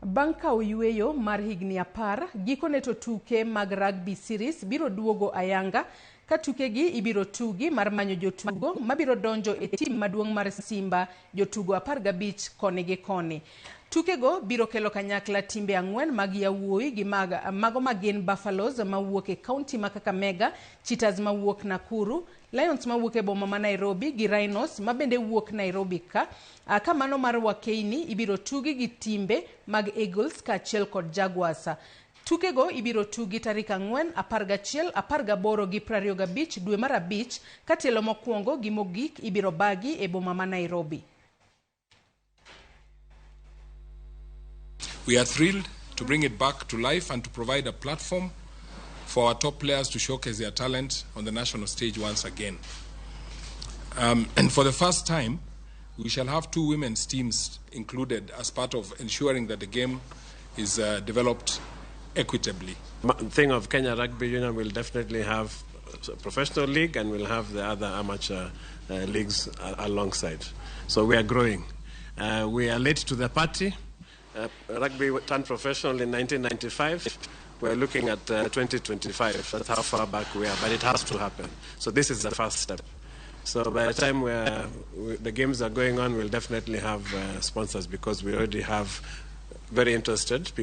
Banka oyueyo mar higni 10 gikone to tuke mag Rugby Series biro duogo ayanga ka tukegi ibiro tugi mar manyo jotugo mabiro donjo e tim maduong' mar Simba jotugo 15 koni gi koni. Tukego biro kelo kanyakla timbe 4 mag yawuoyi gi mago magin Buffaloes mawuok e kaunti ma Kakamega, Cheetahs mawuok Nakuru, Lions mawuok e boma ma Nairobi gi Rhinos mabende wuok Nairobi ka mano mar Wakeini ibiro tugi gi timbe mag Eagles kaachiel kod Jaguars. Tukego ibiro tugi tarik 4, 11, 18 gi 25 dwe mar abich ka tielo mokwongo gi mogik ibiro bagi e boma ma Nairobi. We are thrilled to bring it back to life and to provide a platform for our top players to showcase their talent on the national stage once again. And for the first time, we shall have 2 women's teams included as part of ensuring that the game is developed equitably. The thing of Kenya Rugby Union will definitely have a professional league and we'll have the other amateur leagues alongside. So we are growing. We are late to the party. Rugby turned professional in 1995. We're looking at 2025. That's how far back we are, but it has to happen. So this is the first step. So by the time the games are going on, we'll definitely have sponsors because we already have very interested people.